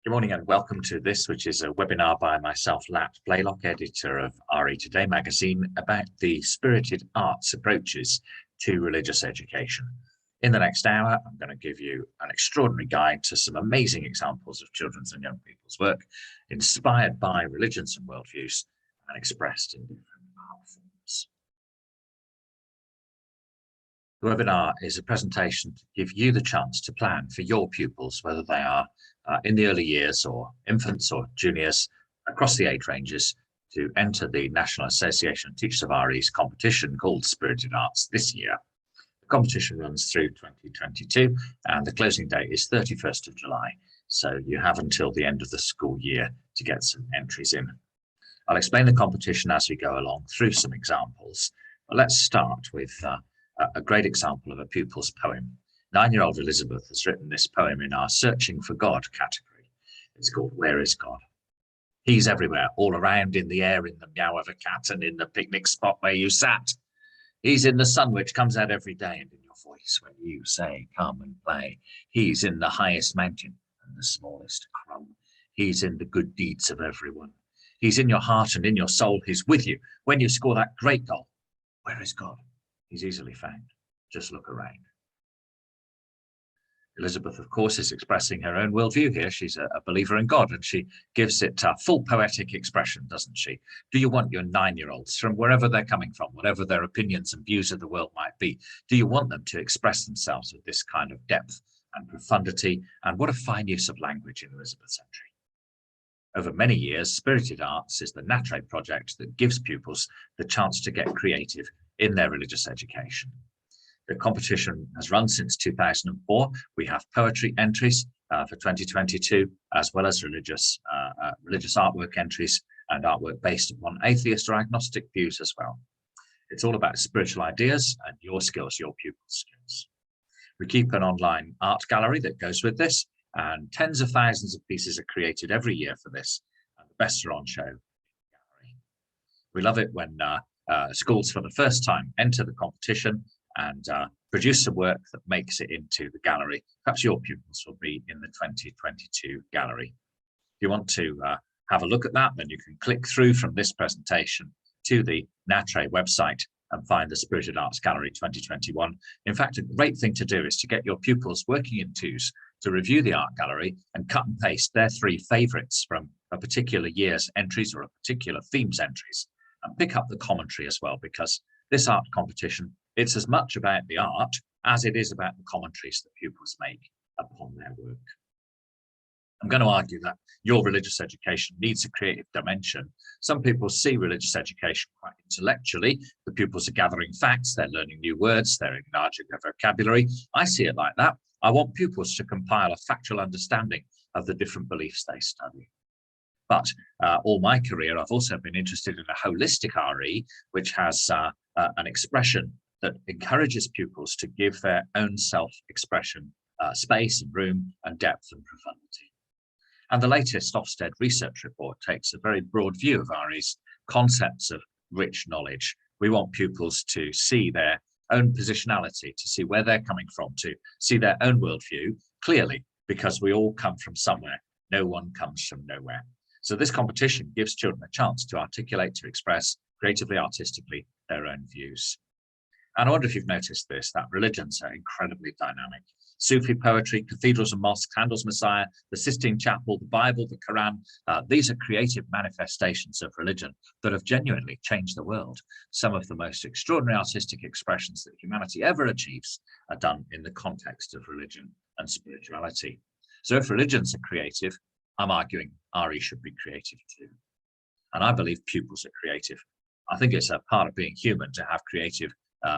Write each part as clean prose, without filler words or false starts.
Good morning and welcome to this, which is a webinar by myself, Lat Blaylock, editor of RE Today magazine, about the spirited arts approaches to religious education. In the next hour, I'm going to give you an extraordinary guide to some amazing examples of children's and young people's work, inspired by religions and worldviews and expressed in different art forms. The webinar is a presentation to give you the chance to plan for your pupils, whether they are in the early years or infants or juniors across the age ranges, to enter the National Association of Teachers of RE's competition called Spirited Arts this year. The competition runs through 2022 and the closing date is 31st of July. So you have until the end of the school year to get some entries in. I'll explain the competition as we go along through some examples. But let's start with a great example of a pupil's poem. 9-year-old Elizabeth has written this poem in our Searching for God category. It's called Where is God? He's everywhere, all around, in the air, in the meow of a cat, and in the picnic spot where you sat. He's in the sun which comes out every day, and in your voice when you say, come and play. He's in the highest mountain and the smallest crumb. He's in the good deeds of everyone. He's in your heart and in your soul. He's with you when you score that great goal. Where is God? He's easily found. Just look around. Elizabeth, of course, is expressing her own worldview here. She's a believer in God, and she gives it full poetic expression, doesn't she? Do you want your 9-year-olds, from wherever they're coming from, whatever their opinions and views of the world might be, do you want them to express themselves with this kind of depth and profundity? And what a fine use of language in Elizabeth's entry. Over many years, Spirited Arts is the NATRE project that gives pupils the chance to get creative in their religious education. The competition has run since 2004. We have poetry entries for 2022, as well as religious artwork entries and artwork based upon atheist or agnostic views as well. It's all about spiritual ideas and your skills, your pupils' skills. We keep an online art gallery that goes with this, and tens of thousands of pieces are created every year for this, and the best are on show in the gallery. We love it when schools for the first time enter the competition and produce some work that makes it into the gallery. Perhaps your pupils will be in the 2022 gallery. If you want to have a look at that, then you can click through from this presentation to the NATRE website and find the Spirited Arts Gallery 2021. In fact, a great thing to do is to get your pupils working in twos to review the art gallery and cut and paste their 3 favorites from a particular year's entries or a particular theme's entries, and pick up the commentary as well, because this art competition, it's as much about the art as it is about the commentaries that pupils make upon their work. I'm going to argue that your religious education needs a creative dimension. Some people see religious education quite intellectually. The pupils are gathering facts, they're learning new words, they're enlarging their vocabulary. I see it like that. I want pupils to compile a factual understanding of the different beliefs they study. But all my career, I've also been interested in a holistic RE, which has an expression that encourages pupils to give their own self-expression space and room and depth and profundity. And the latest Ofsted research report takes a very broad view of RE's concepts of rich knowledge. We want pupils to see their own positionality, to see where they're coming from, to see their own worldview clearly, because we all come from somewhere. No one comes from nowhere. So this competition gives children a chance to articulate, to express creatively, artistically, their own views. And I wonder if you've noticed this, that religions are incredibly dynamic. Sufi poetry, cathedrals and mosques, Handel's Messiah, the Sistine Chapel, the Bible, the Quran, these are creative manifestations of religion that have genuinely changed the world. Some of the most extraordinary artistic expressions that humanity ever achieves are done in the context of religion and spirituality. So if religions are creative, I'm arguing RE should be creative too. And I believe pupils are creative. I think it's a part of being human to have creative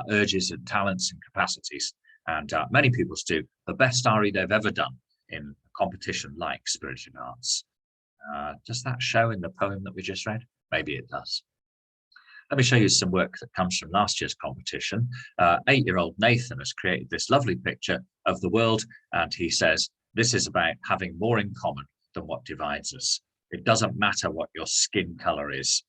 urges and talents and capacities. And many pupils do the best RE they've ever done in a competition like Spirited Arts. Does that show in the poem that we just read? Maybe it does. Let me show you some work that comes from last year's competition. 8-year-old Nathan has created this lovely picture of the world, and he says, this is about having more in common than what divides us. It doesn't matter what your skin color is,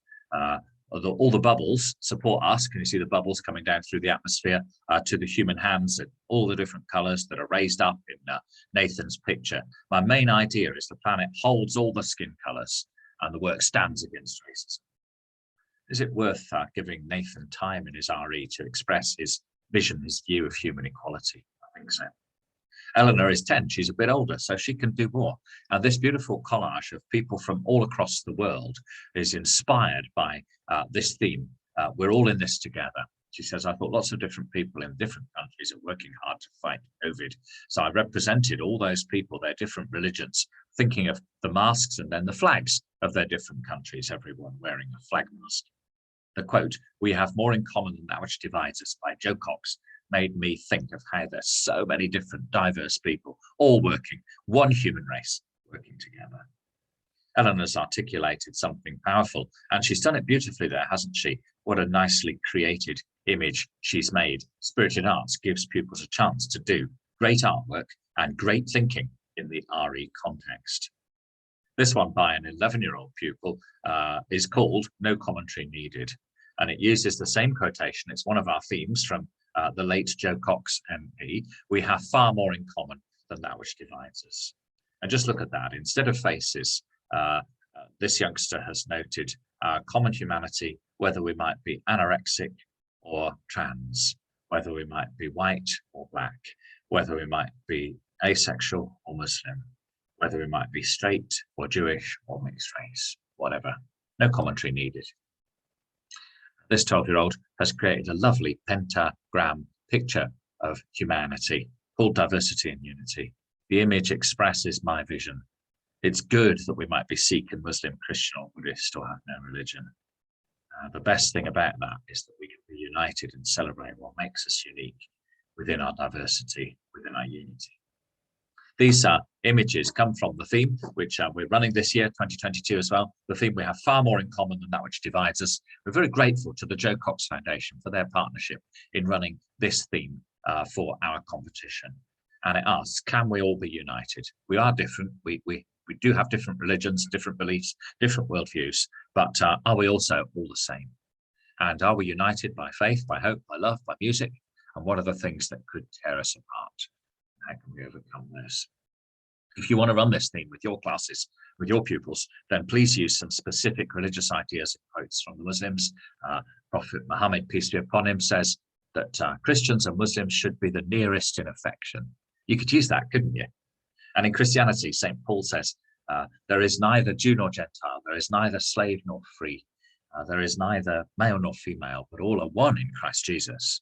all the bubbles support us. Can you see the bubbles coming down through the atmosphere to the human hands and all the different colors that are raised up in Nathan's picture? My main idea is the planet holds all the skin colors and the work stands against racism. Is it worth giving Nathan time in his RE to express his vision, his view of human equality? I think so. Eleanor is 10, she's a bit older, so she can do more. And this beautiful collage of people from all across the world is inspired by this theme. We're all in this together. She says, I thought lots of different people in different countries are working hard to fight COVID. So I represented all those people, their different religions, thinking of the masks and then the flags of their different countries, everyone wearing a flag mask. The quote, "We have more in common than that which divides us," by Joe Cox, made me think of how there's so many different diverse people all working, one human race working together. Eleanor's articulated something powerful, and she's done it beautifully there, hasn't she? What a nicely created image she's made. Spirited Arts gives pupils a chance to do great artwork and great thinking in the RE context. This one by an 11-year-old pupil is called "No Commentary Needed," and it uses the same quotation. It's one of our themes from the late Joe Cox MP. We have far more in common than that which divides us. And just look at that. Instead of faces, this youngster has noted common humanity, whether we might be anorexic or trans, whether we might be white or black, whether we might be asexual or Muslim, whether we might be straight or Jewish or mixed race, whatever. No commentary needed. This 12-year-old has created a lovely pentagram picture of humanity called Diversity and Unity. The image expresses my vision. It's good that we might be Sikh and Muslim, Christian or Buddhist or have no religion. The best thing about that is that we can be united and celebrate what makes us unique within our diversity, within our unity. These images come from the theme, which we're running this year, 2022 as well. The theme, we have far more in common than that which divides us. We're very grateful to the Joe Cox Foundation for their partnership in running this theme for our competition. And it asks, can we all be united? We are different. We do have different religions, different beliefs, different worldviews, but are we also all the same? And are we united by faith, by hope, by love, by music? And what are the things that could tear us apart? How can we overcome this? If you want to run this theme with your classes, with your pupils, then please use some specific religious ideas and quotes from the Muslims. Prophet Muhammad, peace be upon him, says that Christians and Muslims should be the nearest in affection. You could use that, couldn't you? And in Christianity, St. Paul says, there is neither Jew nor Gentile, there is neither slave nor free, there is neither male nor female, but all are one in Christ Jesus.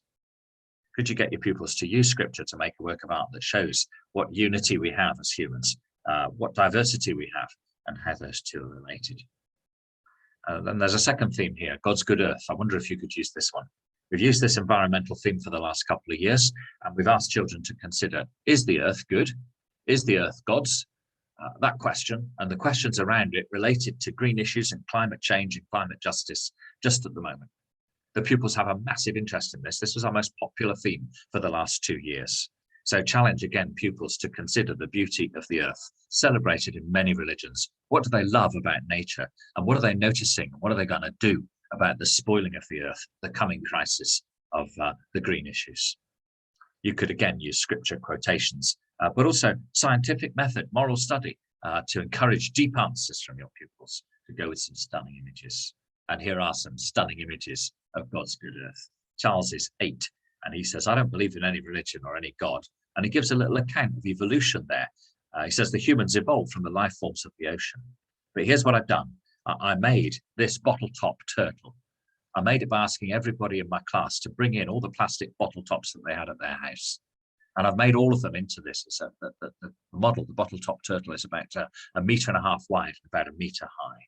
Could you get your pupils to use scripture to make a work of art that shows what unity we have as humans, what diversity we have, and how those two are related? Then there's a second theme here, God's good earth. I wonder if you could use this one. We've used this environmental theme for the last couple of years, and we've asked children to consider, is the earth good? Is the earth God's? That question and the questions around it related to green issues and climate change and climate justice just at the moment. The pupils have a massive interest in this. This was our most popular theme for the last 2 years. So challenge again pupils to consider the beauty of the earth, celebrated in many religions. What do they love about nature? And what are they noticing? What are they going to do about the spoiling of the earth, the coming crisis of the green issues? You could again use scripture quotations, but also scientific method, moral study, to encourage deep answers from your pupils, to go with some stunning images. And here are some stunning images of God's good earth. Charles is 8, and he says, I don't believe in any religion or any God. And he gives a little account of evolution there. He says the humans evolved from the life forms of the ocean. But here's what I've done. I made this bottle top turtle. I made it by asking everybody in my class to bring in all the plastic bottle tops that they had at their house. And I've made all of them into this. So the model, the bottle top turtle, is about 1.5 meters wide, about 1 meter high.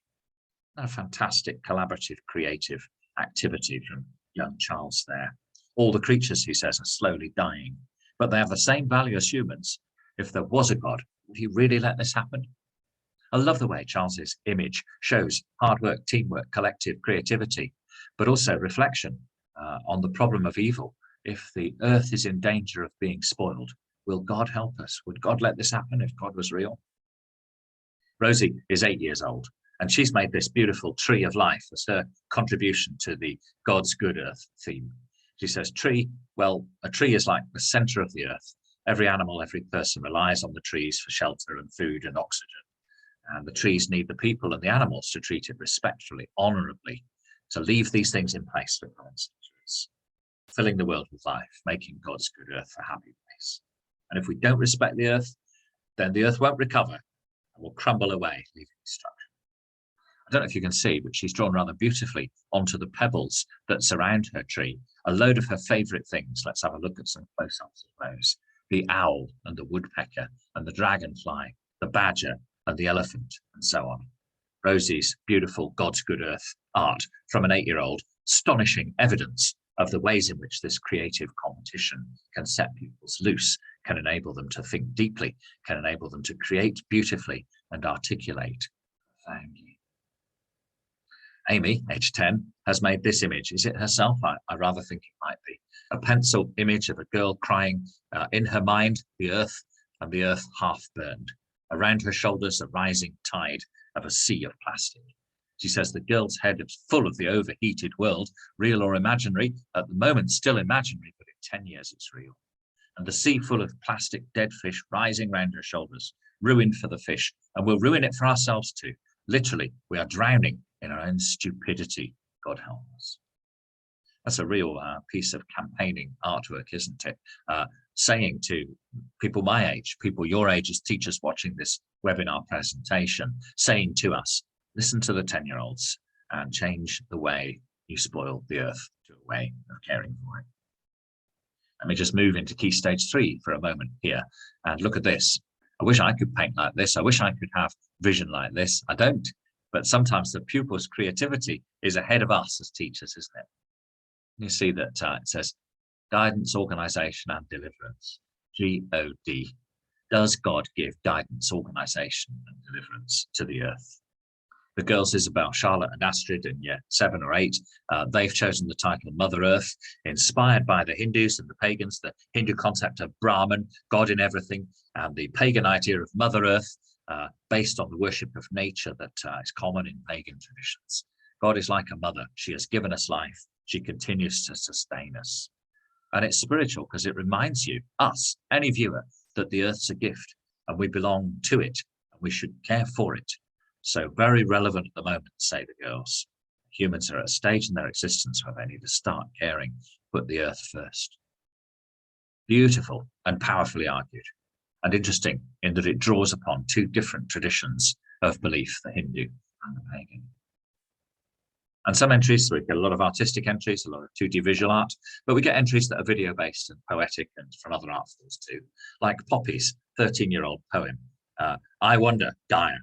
A fantastic collaborative, creative activity from young Charles there. All the creatures, he says, are slowly dying, but they have the same value as humans. If there was a God, would he really let this happen? I love the way Charles's image shows hard work, teamwork, collective creativity, but also reflection on the problem of evil. If the earth is in danger of being spoiled, will God help us? Would God let this happen if God was real? Rosie is 8 years old, And she's made this beautiful tree of life as her contribution to the God's good earth theme. She says, tree, well, a tree is like the center of the earth. Every animal, every person relies on the trees for shelter and food and oxygen. And the trees need the people and the animals to treat it respectfully, honorably, to leave these things in place for common centuries, filling the world with life, making God's good earth a happy place. And if we don't respect the earth, then the earth won't recover and will crumble away, leaving destruction. I don't know if you can see, but she's drawn rather beautifully onto the pebbles that surround her tree, a load of her favourite things. Let's have a look at some close-ups of those. The owl and the woodpecker and the dragonfly, the badger and the elephant, and so on. Rosie's beautiful God's good earth art from an 8-year-old, astonishing evidence of the ways in which this creative competition can set pupils loose, can enable them to think deeply, can enable them to create beautifully and articulate profoundly. Amy, age 10, has made this image. Is it herself? I rather think it might be. A pencil image of a girl crying, in her mind, the earth, and the earth half burned. Around her shoulders, a rising tide of a sea of plastic. She says the girl's head is full of the overheated world, real or imaginary. At the moment, still imaginary, but in 10 years, it's real. And the sea full of plastic dead fish rising round her shoulders, ruined for the fish, and we'll ruin it for ourselves too. Literally, we are drowning in our own stupidity. God help us. That's a real piece of campaigning artwork, isn't it? Saying to people my age, people your age as teachers watching this webinar presentation, saying to us, listen to the 10-year-olds and change the way you spoil the earth to a way of caring for it. Let me just move into key stage 3 for a moment here and look at this. I wish I could paint like this. I wish I could have vision like this. I don't. But sometimes the pupil's creativity is ahead of us as teachers, isn't it? You see that it says guidance, organization, and deliverance. G-O-D. Does God give guidance, organization, and deliverance to the earth? The girls, Isabel, Charlotte, and Astrid, in year 7 or 8, they've chosen the title Mother Earth, inspired by the Hindus and the pagans, the Hindu concept of Brahman, God in everything, and the pagan idea of Mother Earth, based on the worship of nature that is common in pagan traditions. God is like a mother. She has given us life. She continues to sustain us. And it's spiritual because it reminds you, us, any viewer, that the earth's a gift and we belong to it and we should care for it. So very relevant at the moment, say the girls. Humans are at a stage in their existence where they need to start caring, put the earth first. Beautiful and powerfully argued. And interesting in that it draws upon 2 different traditions of belief, the Hindu and the pagan. And some entries, we get a lot of artistic entries, a lot of 2D visual art, but we get entries that are video-based and poetic and from other art forms too, like Poppy's 13-year-old poem, I Wonder, Gaia.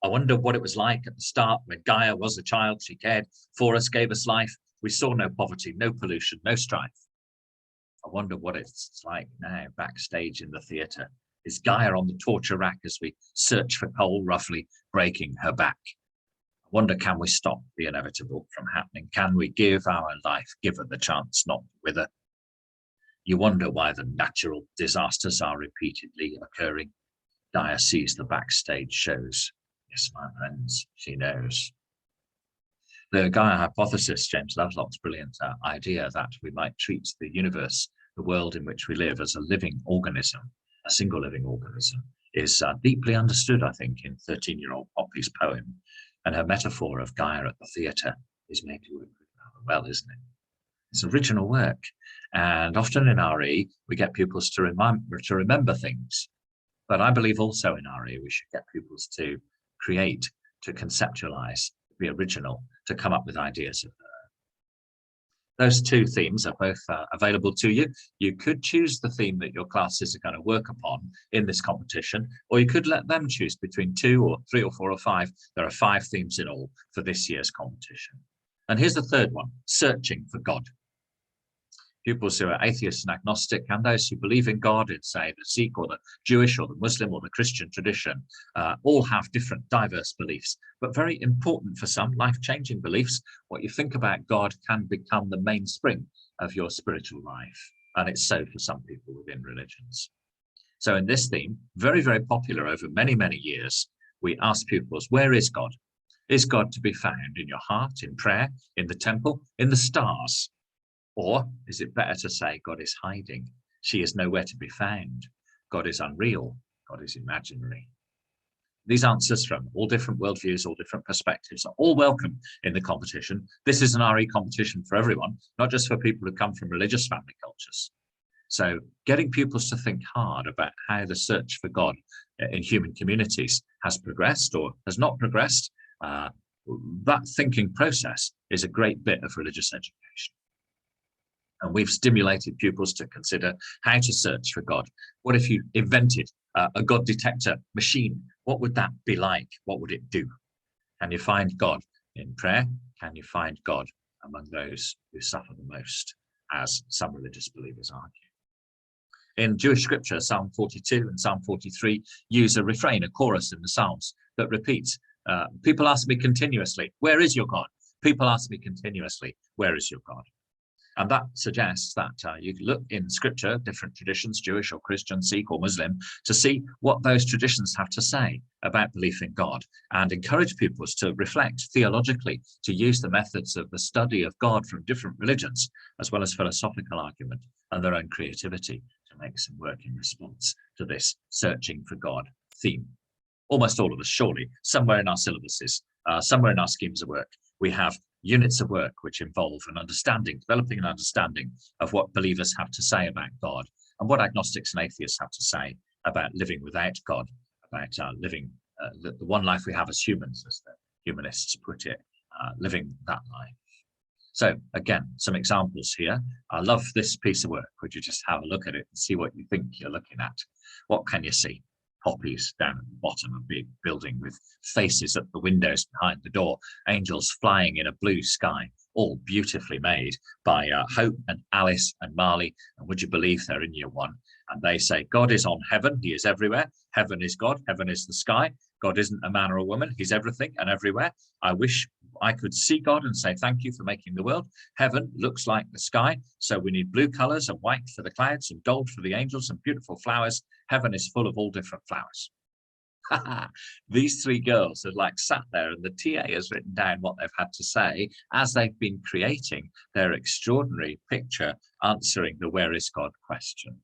I wonder what it was like at the start when Gaia was a child. She cared for us, gave us life. We saw no poverty, no pollution, no strife. I wonder what it's like now backstage in the theatre. Is Gaia on the torture rack as we search for coal, roughly breaking her back? I wonder, can we stop the inevitable from happening? Can we give our life, give her the chance not to wither? You wonder why the natural disasters are repeatedly occurring. Gaia sees the backstage shows. Yes, my friends, she knows. The Gaia hypothesis, James Lovelock's brilliant idea that we might treat the universe, the world in which we live, as a living organism, a single living organism, is deeply understood, I think, in 13-year-old Poppy's poem. And her metaphor of Gaia at the theatre is made to work rather well, isn't it? It's original work. And often in RE, we get pupils to remember things. But I believe also in RE, we should get pupils to create, to conceptualize, to be original, to come up with ideas of those 2 themes are both available to you. You could choose the theme that your classes are going to work upon in this competition, or you could let them choose between 2 or 3 or 4 or 5. There are 5 themes in all for this year's competition. And here's the 3rd one, searching for God. Pupils who are atheist and agnostic, and those who believe in God in, say, the Sikh or the Jewish or the Muslim or the Christian tradition, all have different diverse beliefs, but very important for some, life-changing beliefs. What you think about God can become the mainspring of your spiritual life, and it's so for some people within religions. So in this theme, very, very popular over many, many years, we ask pupils, where is God? Is God to be found in your heart, in prayer, in the temple, in the stars? Or is it better to say God is hiding? She is nowhere to be found. God is unreal. God is imaginary. These answers from all different worldviews, all different perspectives are all welcome in the competition. This is an RE competition for everyone, not just for people who come from religious family cultures. So getting pupils to think hard about how the search for God in human communities has progressed or has not progressed, that thinking process is a great bit of religious education. And we've stimulated pupils to consider how to search for God. What if you invented a God detector machine? What would that be like? What would it do? Can you find God in prayer? Can you find God among those who suffer the most, as some religious believers argue? In Jewish scripture, Psalm 42 and Psalm 43 use a refrain, a chorus in the Psalms that repeats, people ask me continuously, where is your God? People ask me continuously, where is your God? And that suggests that you can look in scripture, different traditions, Jewish or Christian, Sikh or Muslim, to see what those traditions have to say about belief in God, and encourage pupils to reflect theologically, to use the methods of the study of God from different religions, as well as philosophical argument and their own creativity, to make some work in response to this searching for God theme. Almost all of us, surely, somewhere in our syllabuses, somewhere in our schemes of work, we have units of work which involve an understanding, developing an understanding of what believers have to say about God, and what agnostics and atheists have to say about living without God, about living the one life we have as humans, as the humanists put it, living that life. So again, some examples here. I love this piece of work. Would you just have a look at it and see what you think you're looking at? What can you see? Poppies down at the bottom of a big building with faces at the windows behind the door, angels flying in a blue sky, all beautifully made by Hope and Alice and Marley. And would you believe they're in year one? And they say, God is on heaven, he is everywhere. Heaven is God, heaven is the sky. God isn't a man or a woman, he's everything and everywhere. I wish I could see God and say, thank you for making the world. Heaven looks like the sky, so we need blue colors and white for the clouds and gold for the angels and beautiful flowers. Heaven is full of all different flowers. These three girls are like sat there, and the TA has written down what they've had to say as they've been creating their extraordinary picture answering the where is God question.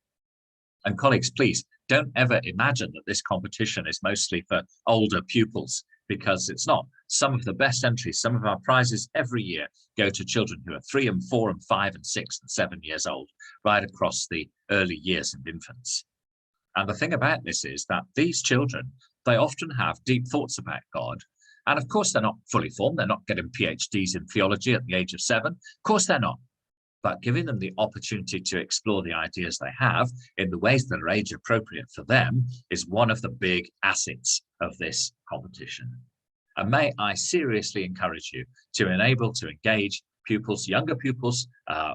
And colleagues, please don't ever imagine that this competition is mostly for older pupils, because it's not. Some of the best entries, some of our prizes every year go to children who are 3 and 4 and 5 and 6 and 7 years old, right across the early years of infants. And the thing about this is that these children, they often have deep thoughts about God. And of course, they're not fully formed. They're not getting PhDs in theology at the age of 7. Of course, they're not. But giving them the opportunity to explore the ideas they have in the ways that are age appropriate for them is one of the big assets of this competition. And may I seriously encourage you to enable to engage pupils, younger pupils,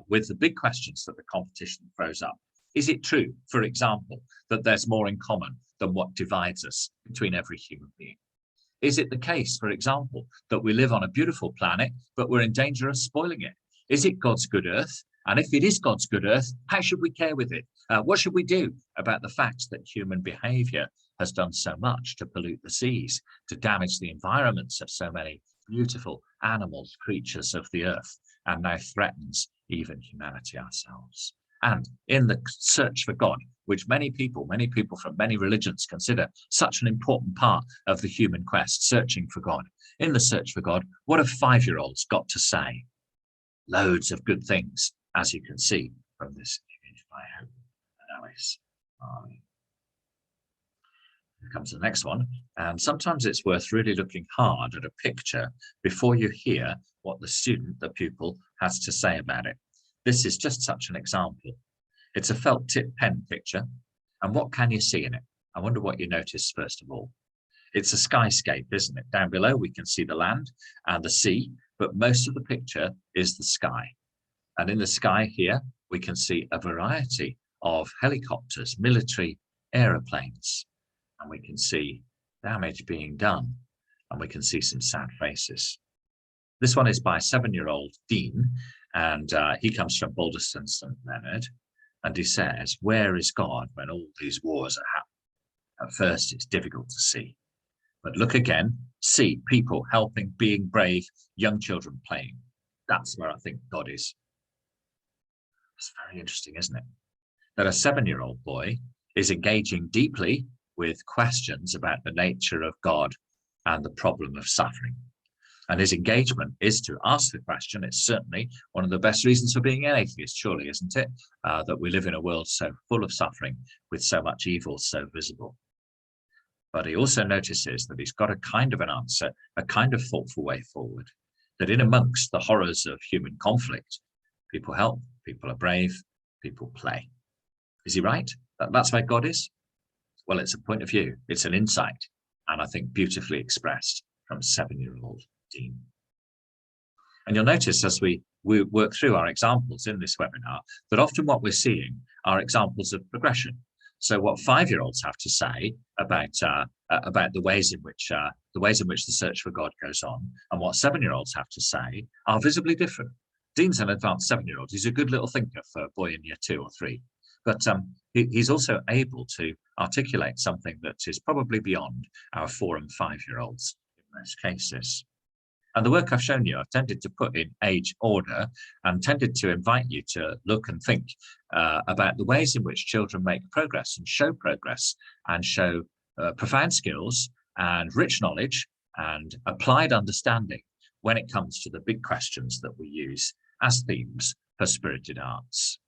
with the big questions that the competition throws up. Is it true, for example, that there's more in common than what divides us between every human being? Is it the case, for example, that we live on a beautiful planet, but we're in danger of spoiling it? Is it God's good earth? And if it is God's good earth, how should we care with it? What should we do about the fact that human behavior has done so much to pollute the seas, to damage the environments of so many beautiful animals, creatures of the earth, and now threatens even humanity ourselves? And in the search for God, which many people from many religions consider such an important part of the human quest, searching for God. In the search for God, what have 5-year-olds got to say? Loads of good things, as you can see from this image by Hope and Alice. Here comes the next one. And sometimes it's worth really looking hard at a picture before you hear what the student, the pupil, has to say about it. This is just such an example. It's a felt tip pen picture. And what can you see in it? I wonder what you notice first of all. It's a skyscape, isn't it? Down below, we can see the land and the sea, but most of the picture is the sky. And in the sky here, we can see a variety of helicopters, military aeroplanes, and we can see damage being done, and we can see some sad faces. This one is by 7-year-old Dean, and he comes from Balderston St Leonard, and he says, where is God when all these wars are happening? At first, it's difficult to see, But look again, see people helping, being brave, young children playing. That's where I think God is. It's very interesting, isn't it? That a 7-year-old boy is engaging deeply with questions about the nature of God and the problem of suffering. And his engagement is to ask the question. It's certainly one of the best reasons for being an atheist, surely, isn't it? That we live in a world so full of suffering with so much evil so visible. But he also notices that he's got a kind of an answer, a kind of thoughtful way forward, that in amongst the horrors of human conflict, people help, people are brave, people play. Is he right? That's where God is? Well, it's a point of view, it's an insight, and I think beautifully expressed from 7-year-old Dean. And you'll notice as we work through our examples in this webinar, that often what we're seeing are examples of progression. So what 5-year-olds have to say about the ways in which the search for God goes on, and what 7-year-olds have to say are visibly different. Dean's an advanced 7-year-old. He's a good little thinker for a boy in year 2 or 3. But he's also able to articulate something that is probably beyond our 4 and 5-year-olds in most cases. And the work I've shown you, I've tended to put in age order and tended to invite you to look and think about the ways in which children make progress and show profound skills and rich knowledge and applied understanding when it comes to the big questions that we use as themes for spirited arts.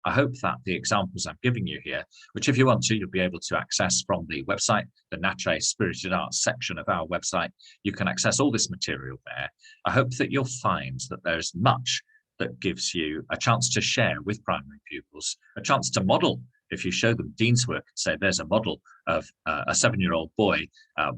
I hope that the examples I'm giving you here, which if you want to, you'll be able to access from the website, the Natre Spirited Arts section of our website. You can access all this material there. I hope that you'll find that there's much that gives you a chance to share with primary pupils, a chance to model. If you show them Dean's work and say there's a model of a 7-year-old boy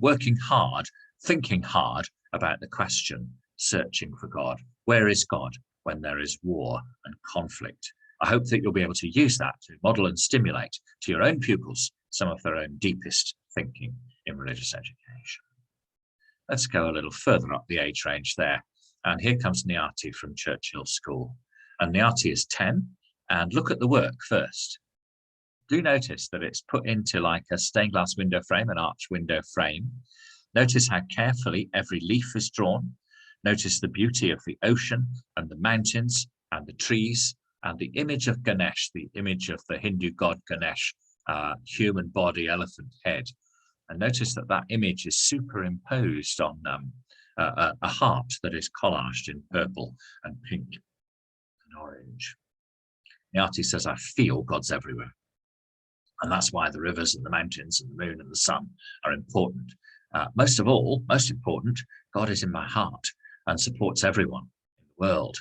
working hard, thinking hard about the question, searching for God. Where is God when there is war and conflict? I hope that you'll be able to use that to model and stimulate to your own pupils some of their own deepest thinking in religious education. Let's go a little further up the age range there. And here comes Nyati from Churchill School. And Nyati is 10. And look at the work first. Do notice that it's put into like a stained glass window frame, an arch window frame. Notice how carefully every leaf is drawn. Notice the beauty of the ocean and the mountains and the trees. And the image of Ganesh, the image of the Hindu god Ganesh, human body, elephant head. And notice that that image is superimposed on a heart that is collaged in purple and pink and orange. Nyati says, I feel God's everywhere. And that's why the rivers and the mountains and the moon and the sun are important. Most of all, most important, God is in my heart and supports everyone in the world.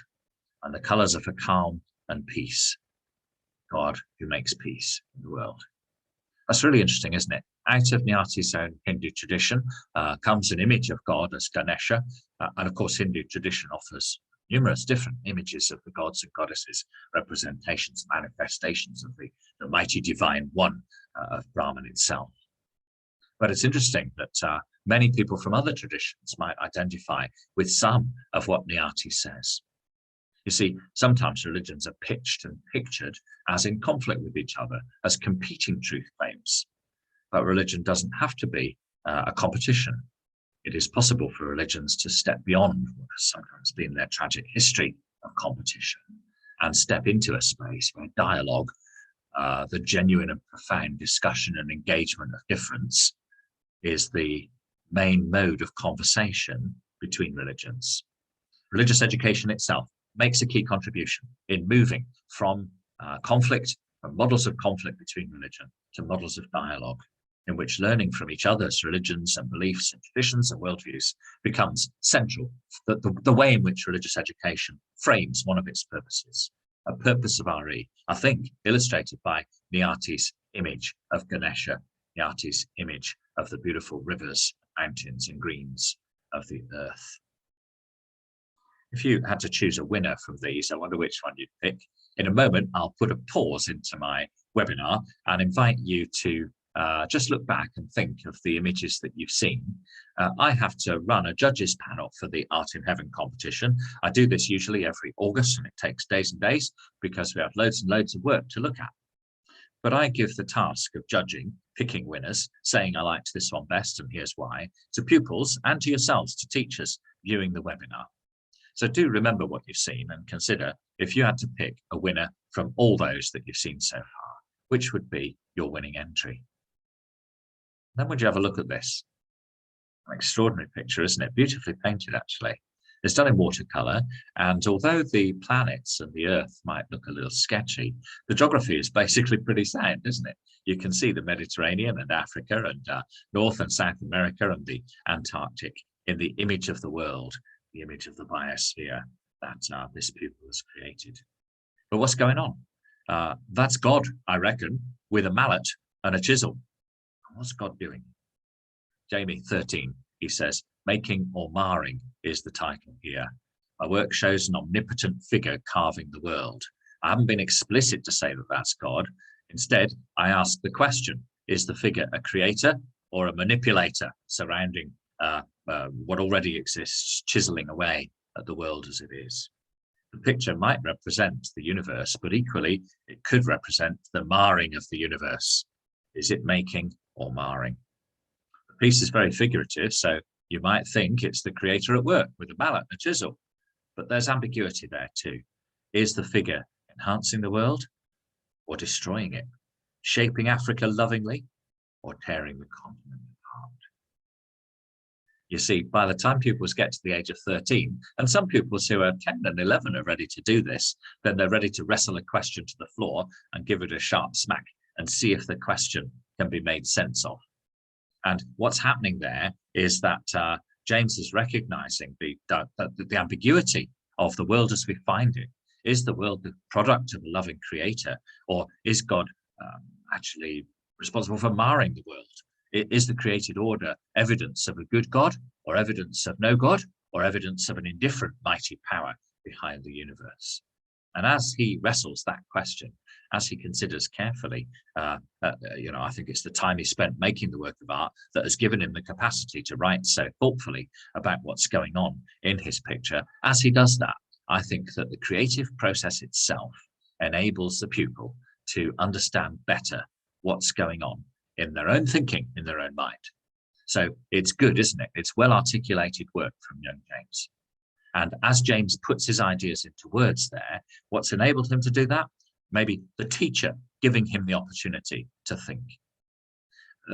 And the colors are for calm and peace. God who makes peace in the world. That's really interesting, isn't it? Out of Nyati's own Hindu tradition comes an image of God as Ganesha. And of course, Hindu tradition offers numerous different images of the gods and goddesses, representations, manifestations of the mighty divine one of Brahman itself. But it's interesting that many people from other traditions might identify with some of what Nyati says. You see, sometimes religions are pitched and pictured as in conflict with each other, as competing truth claims. But religion doesn't have to be a competition. It is possible for religions to step beyond what has sometimes been their tragic history of competition and step into a space where dialogue, the genuine and profound discussion and engagement of difference, is the main mode of conversation between religions. Religious education itself makes a key contribution in moving from conflict, from models of conflict between religion to models of dialogue, in which learning from each other's religions and beliefs and traditions and worldviews becomes central. The way in which religious education frames one of its purposes, a purpose of RE, I think illustrated by Nyati's image of Ganesha, Nyati's image of the beautiful rivers, mountains and greens of the earth. If you had to choose a winner from these, I wonder which one you'd pick. In a moment, I'll put a pause into my webinar and invite you to just look back and think of the images that you've seen. I have to run a judges panel for the Art in Heaven competition. I do this usually every August, and it takes days and days because we have loads and loads of work to look at. But I give the task of judging, picking winners, saying I liked this one best and here's why, to pupils and to yourselves, to teachers viewing the webinar. So do remember what you've seen and consider if you had to pick a winner from all those that you've seen so far, which would be your winning entry. Then would you have a look at this? An extraordinary picture, isn't it? Beautifully painted, actually. It's done in watercolor, and although the planets and the Earth might look a little sketchy, the geography is basically pretty sound, isn't it? You can see the Mediterranean and Africa and North and South America and the Antarctic in the image of the world, the image of the biosphere that this pupil has created. But what's going on? That's God, I reckon, with a mallet and a chisel. What's God doing? Jamie 13, he says, making or marring is the title here. My work shows an omnipotent figure carving the world. I haven't been explicit to say that that's God. Instead, I ask the question, is the figure a creator or a manipulator surrounding what already exists, chiseling away at the world as it is? The picture might represent the universe, but equally, it could represent the marring of the universe. Is it making or marring? The piece is very figurative, so you might think it's the creator at work with a mallet and a chisel, but there's ambiguity there too. Is the figure enhancing the world or destroying it, shaping Africa lovingly or tearing the continent apart? You see, by the time pupils get to the age of 13, and some pupils who are 10 and 11 are ready to do this, then they're ready to wrestle a question to the floor and give it a sharp smack and see if the question can be made sense of. And what's happening there is that James is recognizing the ambiguity of the world as we find it. Is the world the product of a loving creator, or is God actually responsible for marring the world? Is the created order evidence of a good God, or evidence of no God, or evidence of an indifferent mighty power behind the universe? And as he wrestles that question, as he considers carefully, I think it's the time he spent making the work of art that has given him the capacity to write so thoughtfully about what's going on in his picture. As he does that, I think that the creative process itself enables the pupil to understand better what's going on in their own thinking, in their own mind. So it's good, isn't it? It's well articulated work from young James. And as James puts his ideas into words there, what's enabled him to do that? Maybe the teacher giving him the opportunity to think.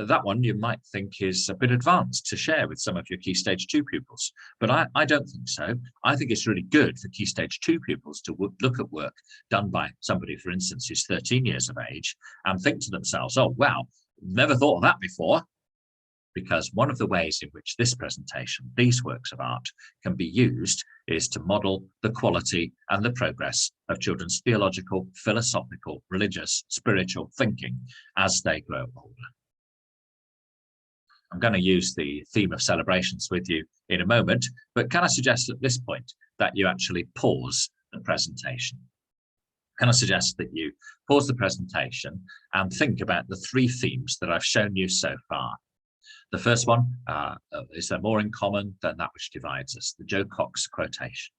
That one you might think is a bit advanced to share with some of your Key Stage 2 pupils, but I don't think so. I think it's really good for Key Stage 2 pupils to look at work done by somebody, for instance, who's 13 years of age and think to themselves, oh, wow, never thought of that before. Because one of the ways in which this presentation, these works of art, can be used is to model the quality and the progress of children's theological, philosophical, religious, spiritual thinking as they grow older. I'm going to use the theme of celebrations with you in a moment, but can I suggest at this point that you actually pause the presentation? Can I suggest that you pause the presentation and think about the three themes that I've shown you so far? The first one, is there more in common than that which divides us? The Joe Cox quotation.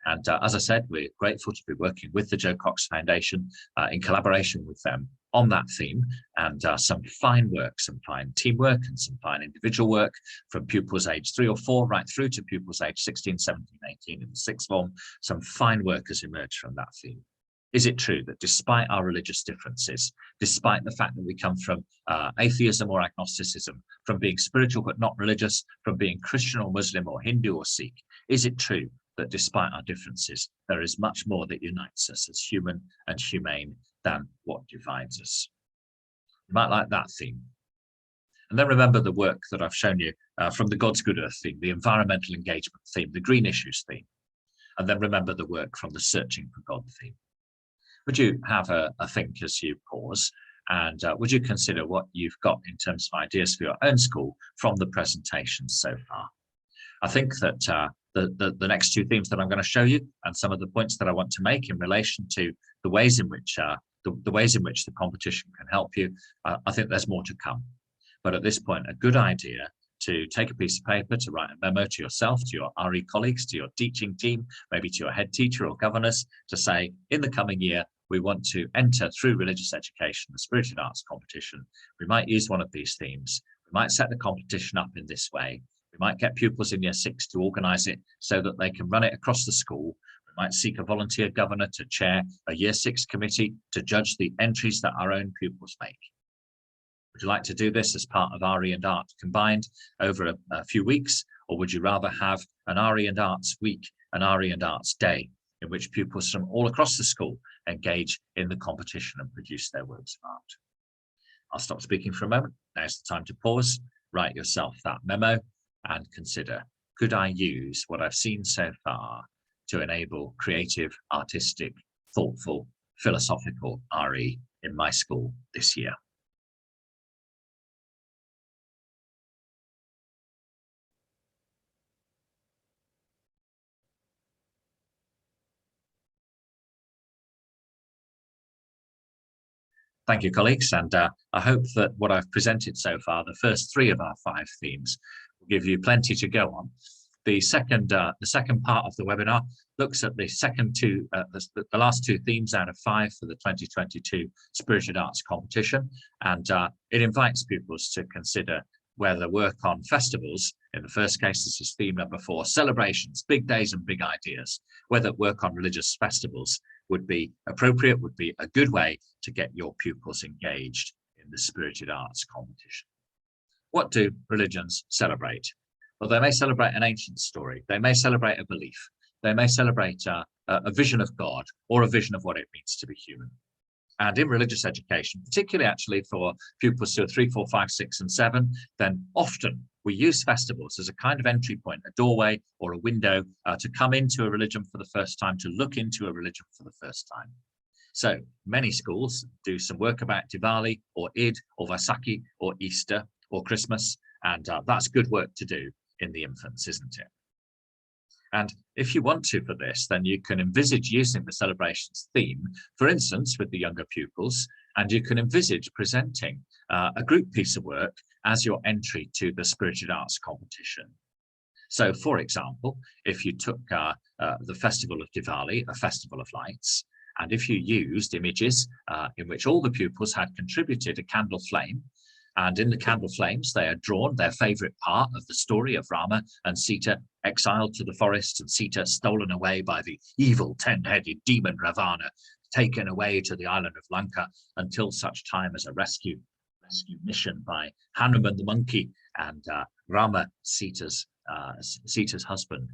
And as I said, we're grateful to be working with the Joe Cox Foundation in collaboration with them on that theme, and some fine work, some fine teamwork and some fine individual work from pupils age 3 or 4 right through to pupils age 16, 17, 18 in the sixth form. Some fine work has emerged from that theme. Is it true that despite our religious differences, despite the fact that we come from atheism or agnosticism, from being spiritual but not religious, from being Christian or Muslim or Hindu or Sikh, is it true that despite our differences, there is much more that unites us as human and humane than what divides us? You might like that theme. And then remember the work that I've shown you from the God's Good Earth theme, the environmental engagement theme, the green issues theme. And then remember the work from the Searching for God theme. Would you have a think as you pause, and would you consider what you've got in terms of ideas for your own school from the presentation so far? I think that the next two themes that I'm going to show you, and some of the points that I want to make in relation to the ways in which the competition can help you, I think there's more to come. But at this point, a good idea to take a piece of paper, to write a memo to yourself, to your RE colleagues, to your teaching team, maybe to your head teacher or governors, to say, in the coming year, we want to enter through religious education, the spirited arts competition, we might use one of these themes. We might set the competition up in this way. We might get pupils in year 6 to organise it so that they can run it across the school. We might seek a volunteer governor to chair a year 6 committee to judge the entries that our own pupils make. Would you like to do this as part of RE and Art combined over a few weeks, or would you rather have an RE and Arts week, an RE and Arts day, in which pupils from all across the school engage in the competition and produce their works of art? I'll stop speaking for a moment. Now's the time to pause, write yourself that memo, and consider, could I use what I've seen so far to enable creative, artistic, thoughtful, philosophical RE in my school this year? Thank you, colleagues, and I hope that what I've presented so far, the first 3 of our 5 themes, will give you plenty to go on. The second part of the webinar looks at the last 2 themes out of 5 for the 2022 Spirited Arts competition, and it invites pupils to consider whether work on festivals, in the first case, this is theme number 4, celebrations, big days and big ideas, whether work on religious festivals would be appropriate, would be a good way to get your pupils engaged in the Spirited Arts competition. What do religions celebrate? Well, they may celebrate an ancient story, they may celebrate a belief, they may celebrate a vision of God or a vision of what it means to be human. And in religious education, particularly actually for pupils who are 3, 4, 5, 6 and 7, then often we use festivals as a kind of entry point, a doorway or a window to come into a religion for the first time, to look into a religion for the first time. So many schools do some work about Diwali or Eid or Vaisakhi or Easter or Christmas, and that's good work to do in the infants, isn't it? And if you want to for this, then you can envisage using the celebrations theme, for instance, with the younger pupils, and you can envisage presenting a group piece of work as your entry to the Spirited Arts competition. So, for example, if you took the Festival of Diwali, a festival of lights, and if you used images in which all the pupils had contributed a candle flame, and in the candle flames, they had drawn their favorite part of the story of Rama and Sita exiled to the forest and Sita stolen away by the evil 10-headed demon Ravana, taken away to the island of Lanka until such time as a rescue mission by Hanuman the monkey and Rama, Sita's husband.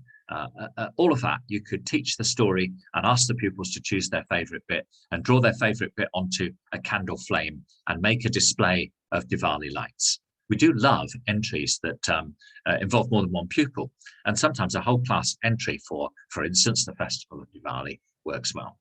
All of that, you could teach the story and ask the pupils to choose their favorite bit and draw their favorite bit onto a candle flame and make a display of Diwali lights. We do love entries that involve more than one pupil, and sometimes a whole class entry for instance, the Festival of Diwali works well.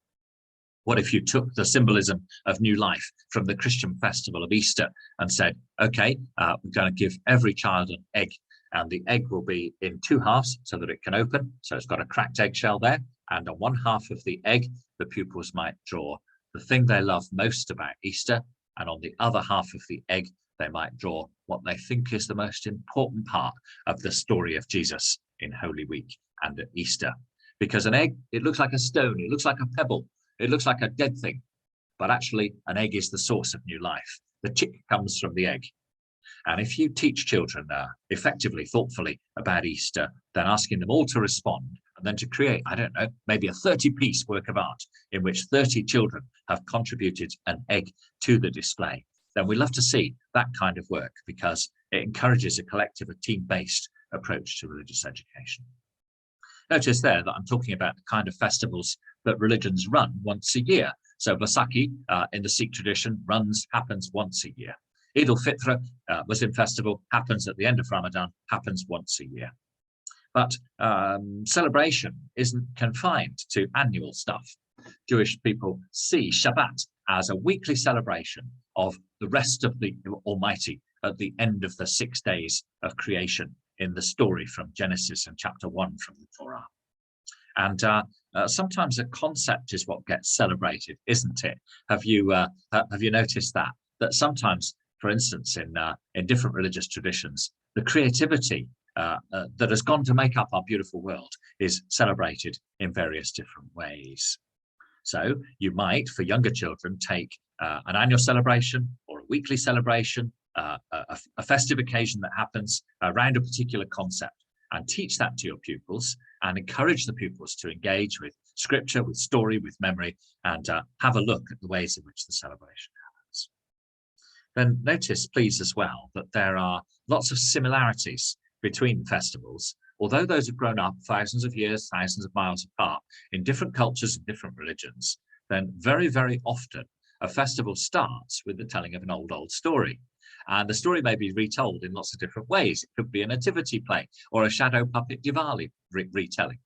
What if you took the symbolism of new life from the Christian festival of Easter and said, okay, we're going to give every child an egg, and the egg will be in 2 halves so that it can open. So it's got a cracked eggshell there, and on one half of the egg, the pupils might draw the thing they love most about Easter, and on the other half of the egg, they might draw what they think is the most important part of the story of Jesus in Holy Week and at Easter. Because an egg, it looks like a stone, it looks like a pebble, it looks like a dead thing, but actually an egg is the source of new life. The chick comes from the egg. And if you teach children effectively, thoughtfully about Easter, then asking them all to respond and then to create, I don't know, maybe a 30-piece work of art in which 30 children have contributed an egg to the display, then we love to see that kind of work because it encourages a collective, a team-based approach to religious education. Notice there that I'm talking about the kind of festivals that religions run once a year. So Vaisakhi in the Sikh tradition happens once a year. Eid al-Fitr, Muslim festival, happens at the end of Ramadan, happens once a year. But celebration isn't confined to annual stuff. Jewish people see Shabbat as a weekly celebration of the rest of the Almighty at the end of the 6 days of creation in the story from Genesis and chapter 1 from the Torah. And sometimes a concept is what gets celebrated, isn't it? Have you noticed that sometimes, for instance, in different religious traditions, the creativity that has gone to make up our beautiful world is celebrated in various different ways. So you might, for younger children, take an annual celebration or a weekly celebration, a festive occasion that happens around a particular concept, and teach that to your pupils and encourage the pupils to engage with scripture, with story, with memory, and have a look at the ways in which the celebration happens. Then notice, please, as well, that there are lots of similarities between festivals, although those have grown up thousands of years, thousands of miles apart in different cultures and different religions. Then very, very often a festival starts with the telling of an old story. And the story may be retold in lots of different ways. It could be a nativity play or a shadow puppet Diwali retelling.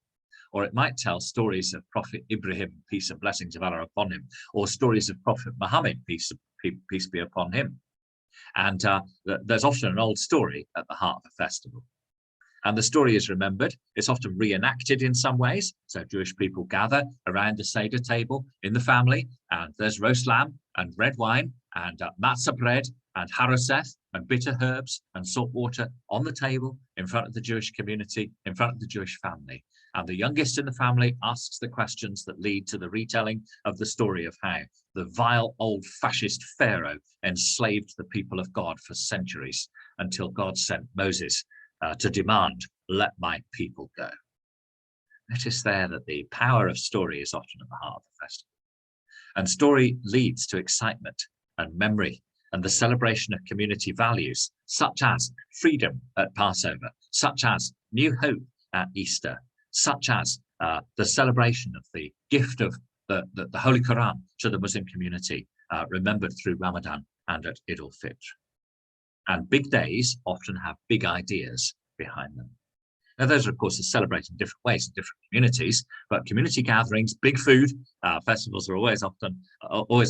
Or it might tell stories of Prophet Ibrahim, peace and blessings of Allah upon him, or stories of Prophet Muhammad, peace be upon him. And there's often an old story at the heart of a festival. And the story is remembered. It's often reenacted in some ways. So Jewish people gather around the Seder table in the family, and there's roast lamb and red wine and matzah bread and haroseth and bitter herbs and salt water on the table in front of the Jewish community, in front of the Jewish family. And the youngest in the family asks the questions that lead to the retelling of the story of how the vile old fascist Pharaoh enslaved the people of God for centuries until God sent Moses to demand, let my people go. Notice there that the power of story is often at the heart of the festival. And story leads to excitement and memory and the celebration of community values, such as freedom at Passover, such as new hope at Easter, such as the celebration of the gift of the Holy Quran to the Muslim community, remembered through Ramadan and at Eid al-Fitr. And big days often have big ideas behind them. Now, those, of course, are celebrated in different ways in different communities, but community gatherings, big food, festivals are always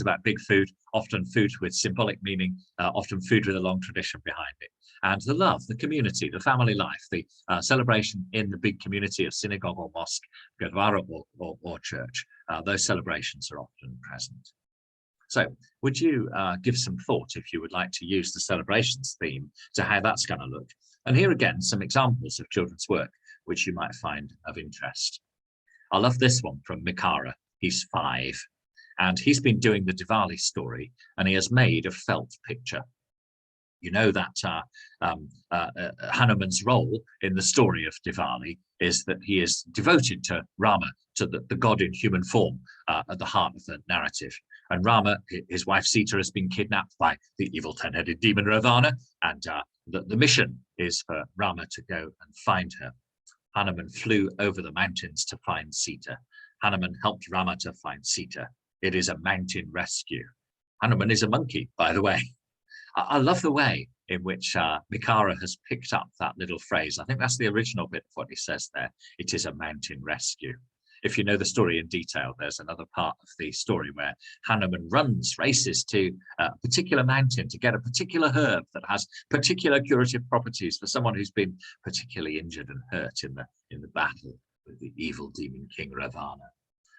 about big food, often food with symbolic meaning, often food with a long tradition behind it. And the love, the community, the family life, the celebration in the big community of synagogue or mosque, gurdwara or church, those celebrations are often present. So would you give some thought, if you would like to use the celebrations theme, to how that's going to look? And here again, some examples of children's work, which you might find of interest. I love this one from Mikara. He's 5, and he's been doing the Diwali story, and he has made a felt picture. You know that Hanuman's role in the story of Diwali is that he is devoted to Rama, to the god in human form at the heart of the narrative. And Rama, his wife Sita, has been kidnapped by the evil 10-headed demon Ravana, and the mission is for Rama to go and find her. Hanuman flew over the mountains to find Sita. Hanuman helped Rama to find Sita. It is a mountain rescue. Hanuman is a monkey, by the way. I love the way in which Mikara has picked up that little phrase. I think that's the original bit of what he says there. It is a mountain rescue. If you know the story in detail, there's another part of the story where Hanuman races to a particular mountain to get a particular herb that has particular curative properties for someone who's been particularly injured and hurt in the battle with the evil demon king Ravana.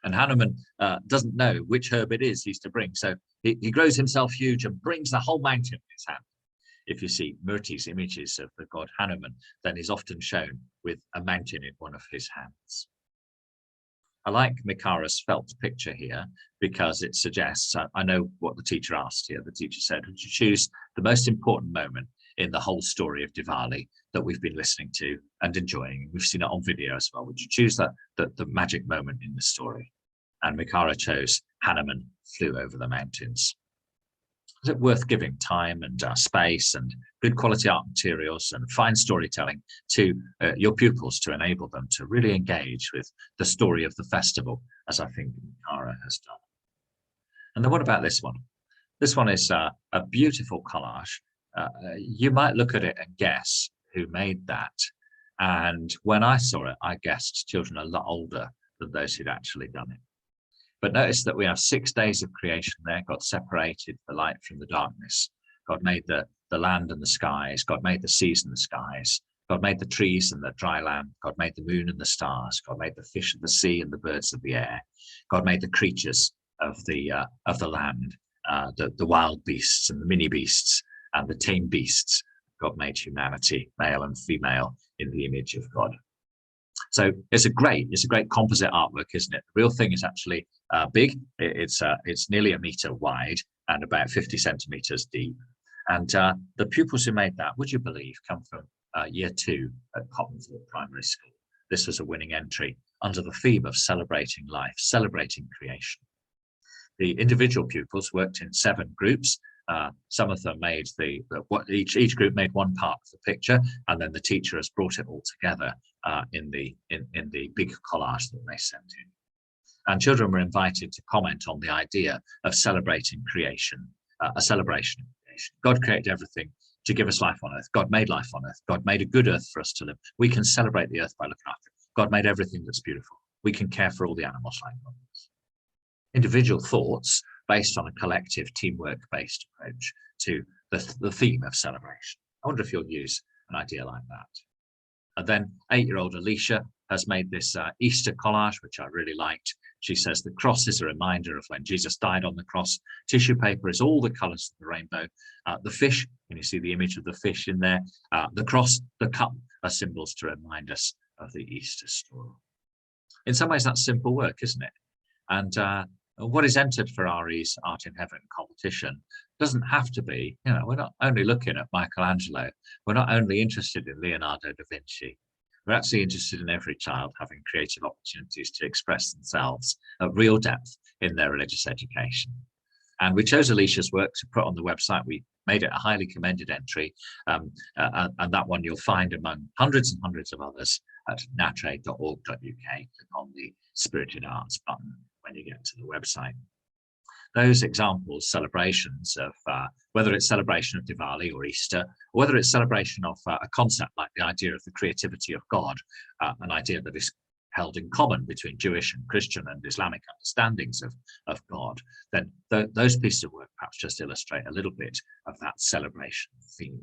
And Hanuman doesn't know which herb it is he's to bring, so he grows himself huge and brings the whole mountain in his hand. If you see Murti's images of the god Hanuman, then he's often shown with a mountain in one of his hands. I like Mikara's felt picture here because it suggests, I know what the teacher asked here. The teacher said, would you choose the most important moment in the whole story of Diwali that we've been listening to and enjoying? We've seen it on video as well. Would you choose the magic moment in the story? And Mikara chose Hanuman flew over the mountains. Is it worth giving time and space and good quality art materials and fine storytelling to your pupils to enable them to really engage with the story of the festival, as I think Mikara has done? And then what about this one? This one is a beautiful collage. You might look at it and guess who made that. And when I saw it, I guessed children a lot older than those who'd actually done it. But notice that we have 6 days of creation there. God separated the light from the darkness. God made the land and the skies. God made the seas and the skies. God made the trees and the dry land. God made the moon and the stars. God made the fish of the sea and the birds of the air. God made the creatures of the land, the wild beasts and the mini beasts and the tame beasts. God made humanity, male and female, in the image of God. So it's a great composite artwork, isn't it? The real thing is actually big. It's nearly a meter wide and about 50 centimeters deep. And the pupils who made that, would you believe, come from year 2 at Cottonfield Primary School. This was a winning entry under the theme of celebrating life, celebrating creation. The individual pupils worked in 7 groups. Some of them made each group made one part of the picture, and then the teacher has brought it all together in the big collage that they sent in. And children were invited to comment on the idea of celebrating creation, a celebration of creation. God created everything to give us life on earth. God made life on earth. God made a good earth for us to live. We can celebrate the earth by looking after it. God made everything that's beautiful. We can care for all the animals like God. Individual thoughts based on a collective teamwork-based approach to the theme of celebration. I wonder if you'll use an idea like that. And then 8-year-old Alicia has made this Easter collage, which I really liked. She says the cross is a reminder of when Jesus died on the cross. Tissue paper is all the colours of the rainbow. The fish, and you see the image of the fish in there. The cross, the cup are symbols to remind us of the Easter story. In some ways, that's simple work, isn't it? And what is entered for RE's Art in Heaven competition doesn't have to be, we're not only looking at Michelangelo, we're not only interested in Leonardo da Vinci, we're actually interested in every child having creative opportunities to express themselves at real depth in their religious education. And we chose Alicia's work to put on the website. We made it a highly commended entry, and that one you'll find among hundreds and hundreds of others at natre.org.uk. Click on the Spirited Arts button when you get to the website. Those examples, celebrations of, whether it's celebration of Diwali or Easter, or whether it's celebration of a concept like the idea of the creativity of God, an idea that is held in common between Jewish and Christian and Islamic understandings of God, then those pieces of work perhaps just illustrate a little bit of that celebration theme.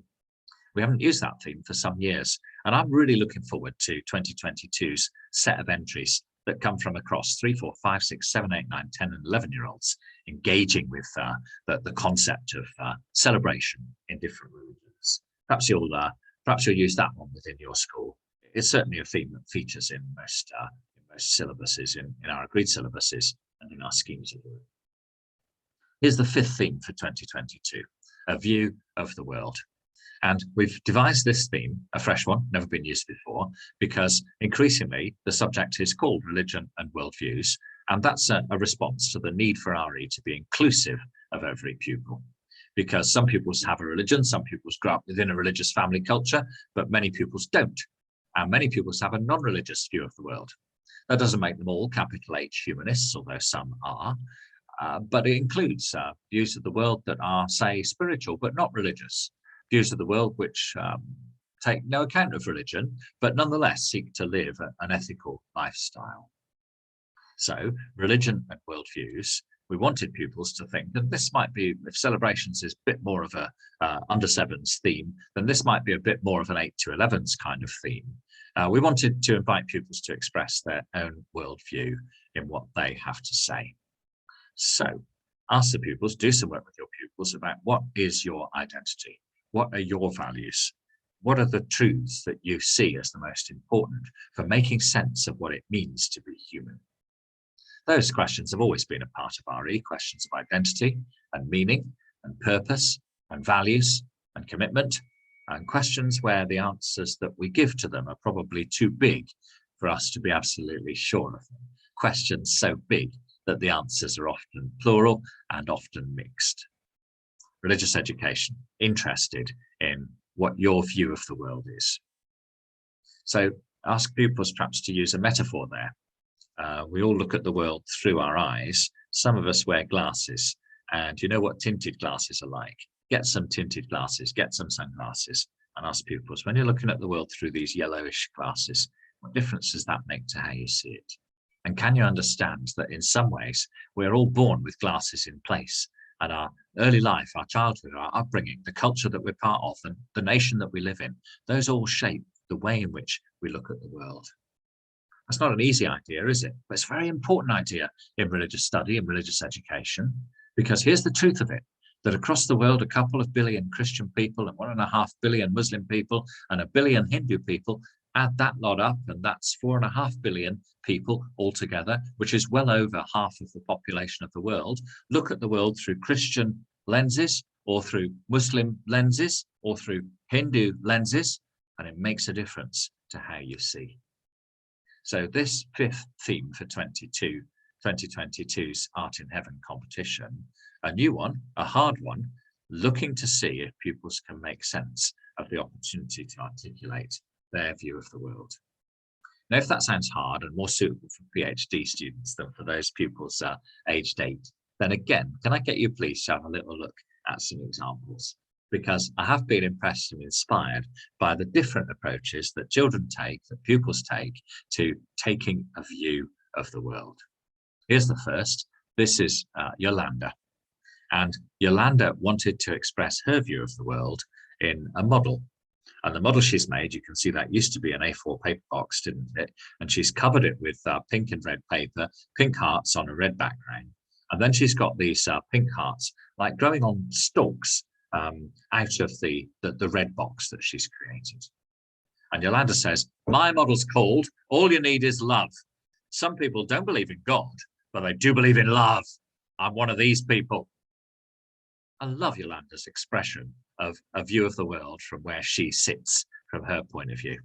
We haven't used that theme for some years, and I'm really looking forward to 2022's set of entries that come from across 3, 4, 5, 6, 7, 8, 9, 10 and 11-year-olds engaging with the concept of celebration in different religions. Perhaps you'll use that one within your school. It's certainly a theme that features in most syllabuses, in our agreed syllabuses and in our schemes of work. Here's the 5th theme for 2022, a view of the world. And we've devised this theme, a fresh one, never been used before, because increasingly the subject is called religion and worldviews, and that's a response to the need for RE to be inclusive of every pupil. Because some pupils have a religion, some pupils grow up within a religious family culture, but many pupils don't. And many pupils have a non-religious view of the world. That doesn't make them all capital H humanists, although some are, but it includes views of the world that are, say, spiritual, but not religious. Views of the world which take no account of religion, but nonetheless seek to live an ethical lifestyle. So religion and worldviews, we wanted pupils to think that this might be, if celebrations is a bit more of a under 7s theme, then this might be a bit more of an 8 to 11s kind of theme. We wanted to invite pupils to express their own worldview in what they have to say. So ask the pupils, do some work with your pupils about what is your identity? What are your values? What are the truths that you see as the most important for making sense of what it means to be human? Those questions have always been a part of RE, questions of identity and meaning and purpose and values and commitment, and questions where the answers that we give to them are probably too big for us to be absolutely sure of them. Questions so big that the answers are often plural and often mixed. Religious education, interested in what your view of the world is. So ask pupils perhaps to use a metaphor there. We all look at the world through our eyes. Some of us wear glasses, and you know what tinted glasses are like. Get some tinted glasses, get some sunglasses, and ask pupils, when you're looking at the world through these yellowish glasses, what difference does that make to how you see it? And can you understand that in some ways, we're all born with glasses in place, and our early life, our childhood, our upbringing, the culture that we're part of, and the nation that we live in, those all shape the way in which we look at the world. That's not an easy idea, is it? But it's a very important idea in religious study and religious education, because here's the truth of it, that across the world, a couple of billion Christian people and 1.5 billion Muslim people and 1 billion Hindu people Add that lot up, and that's 4.5 billion people altogether, which is well over half of the population of the world. Look at the world through Christian lenses, or through Muslim lenses, or through Hindu lenses, and it makes a difference to how you see. So this fifth theme for 2022's Art in Heaven competition, a new one, a hard one, looking to see if pupils can make sense of the opportunity to articulate their view of the world. Now, if that sounds hard and more suitable for PhD students than for those pupils aged 8, then again, can I get you please to have a little look at some examples? Because I have been impressed and inspired by the different approaches that children take, that pupils take, to taking a view of the world. Here's the first. This is Yolanda. And Yolanda wanted to express her view of the world in a model. And the model she's made, you can see that used to be an A4 paper box, didn't it? And she's covered it with pink and red paper, pink hearts on a red background. And then she's got these pink hearts like growing on stalks out of the red box that she's created. And Yolanda says, my model's called All You Need Is Love. Some people don't believe in God, but they do believe in love. I'm one of these people. I love Yolanda's expression of a view of the world from where she sits, from her point of view.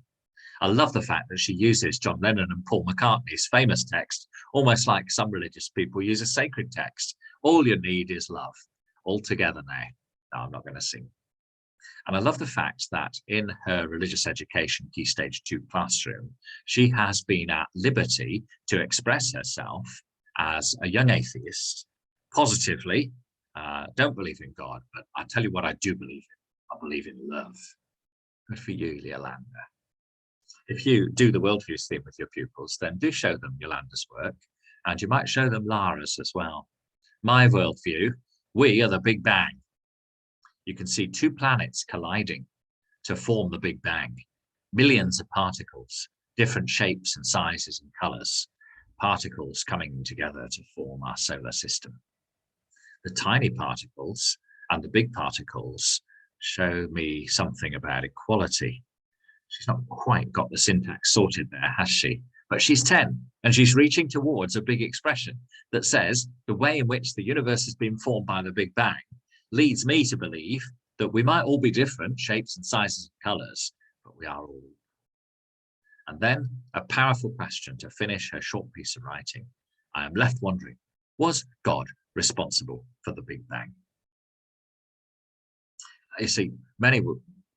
I love the fact that she uses John Lennon and Paul McCartney's famous text, almost like some religious people use a sacred text. All you need is love. All together now. No, I'm not going to sing. And I love the fact that in her religious education Key Stage 2 classroom, she has been at liberty to express herself as a young atheist, positively. Don't believe in God, but I tell you what I do believe in. I believe in love. Good for you, Yolanda. If you do the Worldviews theme with your pupils, then do show them Yolanda's work, and you might show them Lara's as well. My worldview, we are the Big Bang. You can see two planets colliding to form the Big Bang. Millions of particles, different shapes and sizes and colors, particles coming together to form our solar system. The tiny particles and the big particles show me something about equality. She's not quite got the syntax sorted there, has she? But she's 10 and she's reaching towards a big expression that says the way in which the universe has been formed by the Big Bang leads me to believe that we might all be different shapes and sizes and colors, but we are all. And then a powerful question to finish her short piece of writing. I am left wondering, was God responsible for the Big Bang? You see, many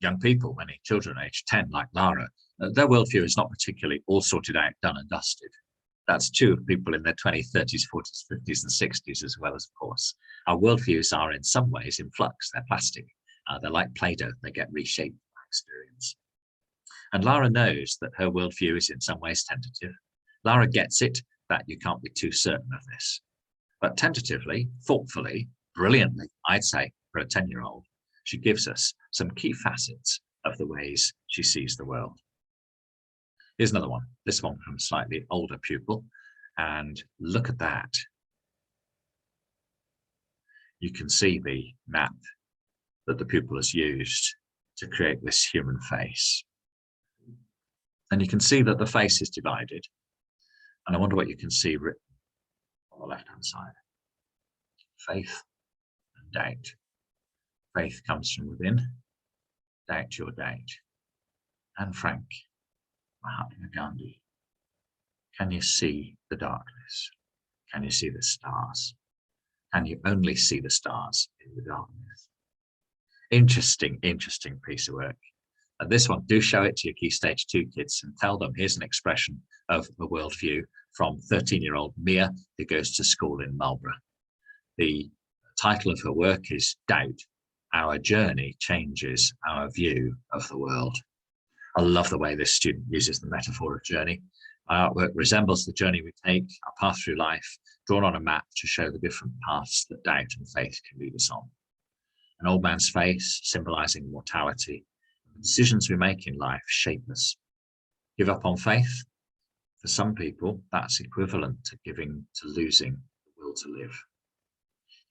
young people, many children aged 10 like Lara, their worldview is not particularly all sorted out, done and dusted. That's true of people in their 20s, 30s, 40s, 50s and 60s as well, of course. Our worldviews are in some ways in flux. They're plastic. They're like Play-Doh. They get reshaped by experience. And Lara knows that her worldview is in some ways tentative. Lara gets it that you can't be too certain of this. But tentatively, thoughtfully, brilliantly, I'd say, for a 10-year-old, she gives us some key facets of the ways she sees the world. Here's another one, this one from a slightly older pupil, and look at that. You can see the map that the pupil has used to create this human face. And you can see that the face is divided. And I wonder what you can see written on the left-hand side. Faith and doubt. Faith comes from within, doubt your doubt. Anne Frank, Mahatma Gandhi. Can you see the darkness? Can you see the stars? Can you only see the stars in the darkness? Interesting, interesting piece of work. And this one, do show it to your Key Stage 2 kids and tell them, here's an expression of a worldview from 13-year-old Mia, who goes to school in Marlborough. The title of her work is Doubt. Our journey changes our view of the world. I love the way this student uses the metaphor of journey. Our artwork resembles the journey we take, our path through life, drawn on a map to show the different paths that doubt and faith can lead us on. An old man's face, symbolizing mortality. The decisions we make in life shape us. Give up on faith? For some people, that's equivalent to losing the will to live.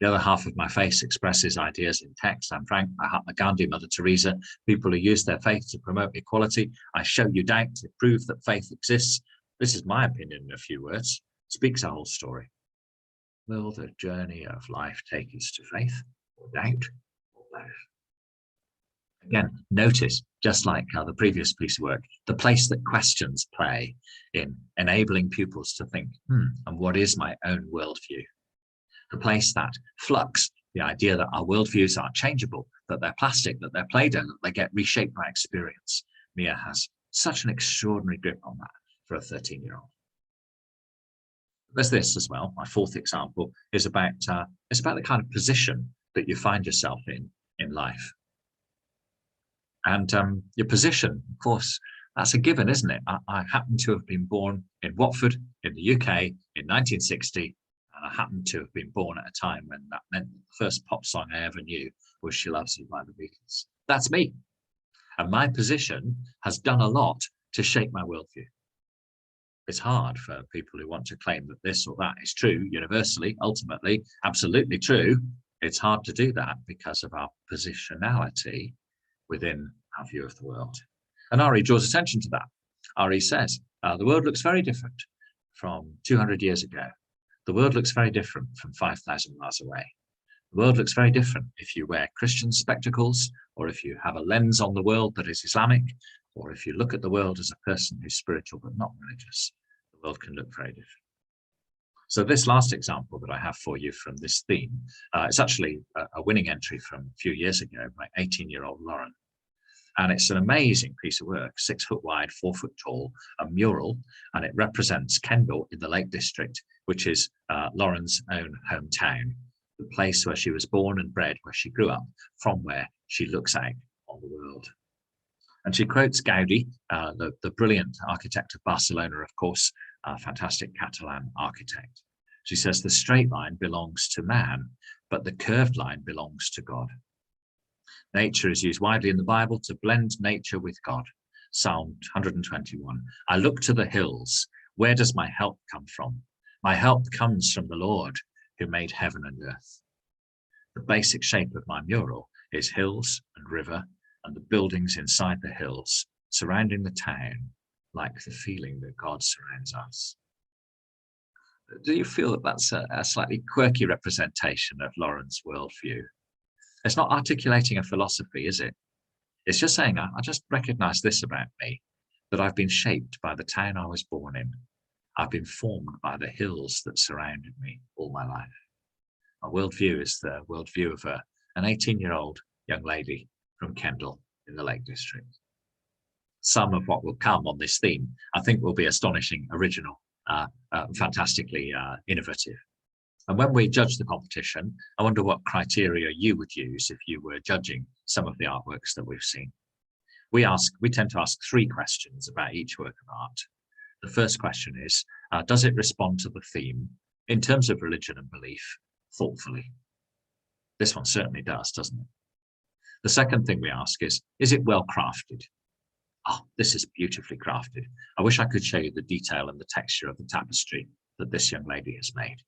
The other half of my face expresses ideas in text. I'm Frank, Mahatma Gandhi, Mother Teresa, people who use their faith to promote equality. I show you doubt to prove that faith exists. This is my opinion in a few words. Speaks a whole story. Will the journey of life take us to faith or doubt or both? Again, notice, just like the previous piece of work, the place that questions play in enabling pupils to think, and what is my own worldview? The place that flux, the idea that our worldviews are changeable, that they're plastic, that they're Play-Doh, that they get reshaped by experience. Mia has such an extraordinary grip on that for a 13-year-old. There's this as well. My fourth example is about the kind of position that you find yourself in life. And your position, of course, that's a given, isn't it? I happen to have been born in Watford in the UK in 1960, and I happened to have been born at a time when that meant the first pop song I ever knew was She Loves You by the Beatles. That's me. And my position has done a lot to shape my worldview. It's hard for people who want to claim that this or that is true universally, ultimately, absolutely true. It's hard to do that because of our positionality within our view of the world. And Ari draws attention to that. Ari says, the world looks very different from 200 years ago. The world looks very different from 5,000 miles away. The world looks very different if you wear Christian spectacles, or if you have a lens on the world that is Islamic, or if you look at the world as a person who's spiritual but not religious. The world can look very different. So this last example that I have for you from this theme, it's actually a winning entry from a few years ago by 18-year-old Lauren. And it's an amazing piece of work, 6 foot wide, 4 foot tall, a mural, and it represents Kendal in the Lake District, which is Lauren's own hometown, the place where she was born and bred, where she grew up, from where she looks out on the world. And she quotes Gaudi, the brilliant architect of Barcelona, of course, a fantastic Catalan architect. She says, the straight line belongs to man, but the curved line belongs to God. Nature is used widely in the Bible to blend nature with God. Psalm 121. I look to the hills. Where does my help come from? My help comes from the Lord who made heaven and earth. The basic shape of my mural is hills and river and the buildings inside the hills surrounding the town, like the feeling that God surrounds us. Do you feel that that's a slightly quirky representation of Lauren's worldview? It's not articulating a philosophy, is it? It's just saying, I just recognize this about me, that I've been shaped by the town I was born in. I've been formed by the hills that surrounded me all my life. My worldview is the worldview of an 18-year-old young lady from Kendal in the Lake District. Some of what will come on this theme, I think, will be astonishing, original, fantastically innovative. And when we judge the competition, I wonder what criteria you would use if you were judging some of the artworks that we've seen. We tend to ask 3 questions about each work of art. The first question is, does it respond to the theme in terms of religion and belief thoughtfully? This one certainly does, doesn't it? The second thing we ask is it well crafted? Oh, this is beautifully crafted. I wish I could show you the detail and the texture of the tapestry that this young lady has made.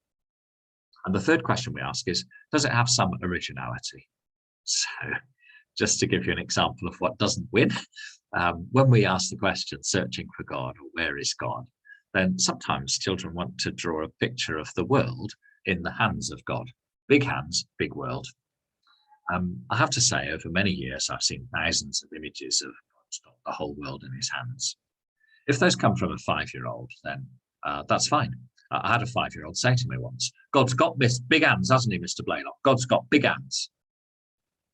And the third question we ask is, does it have some originality? So just to give you an example of what doesn't win, when we ask the question, searching for God, or where is God, then sometimes children want to draw a picture of the world in the hands of God. Big hands, big world. I have to say, over many years, I've seen thousands of images of God's got the whole world in his hands. If those come from a 5-year-old, then that's fine. I had a 5-year-old say to me once, God's got big hands, hasn't he, Mr. Blaylock? God's got big hands.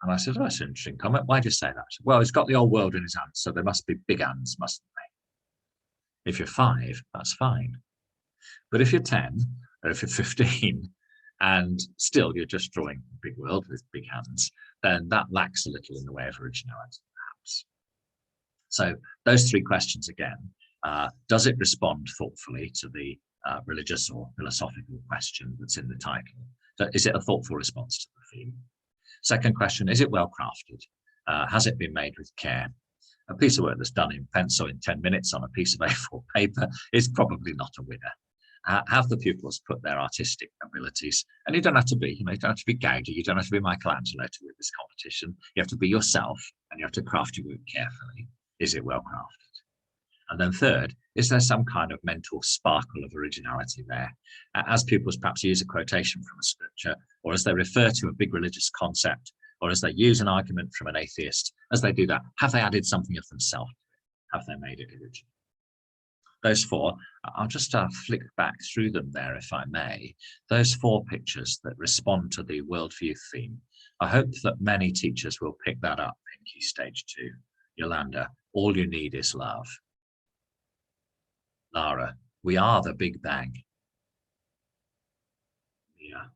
And I said, oh, that's an interesting comment. Why do you say that? Said, well, he's got the whole world in his hands, so there must be big hands, mustn't they? If you're 5, that's fine. But if you're 10, or if you're 15, and still you're just drawing a big world with big hands, then that lacks a little in the way of originality, perhaps. So those 3 questions again. Does it respond thoughtfully to the religious or philosophical question that's in the title? So is it a thoughtful response to the theme? Second question, is it well crafted? Has it been made with care? A piece of work that's done in pencil in 10 minutes on a piece of A4 paper is probably not a winner. Have the pupils put their artistic abilities, and you don't have to be, you don't have to be Gaudi, you don't have to be Michelangelo to win this competition. You have to be yourself, and you have to craft your work carefully. Is it well crafted? And then third, is there some kind of mental sparkle of originality there? As pupils perhaps use a quotation from a scripture, or as they refer to a big religious concept, or as they use an argument from an atheist, as they do that, have they added something of themselves? Have they made it original? Those four, I'll just flick back through them there, if I may. Those four pictures that respond to the worldview theme. I hope that many teachers will pick that up in Key Stage 2. Yolanda, all you need is love. Lara, we are the Big Bang. Yeah.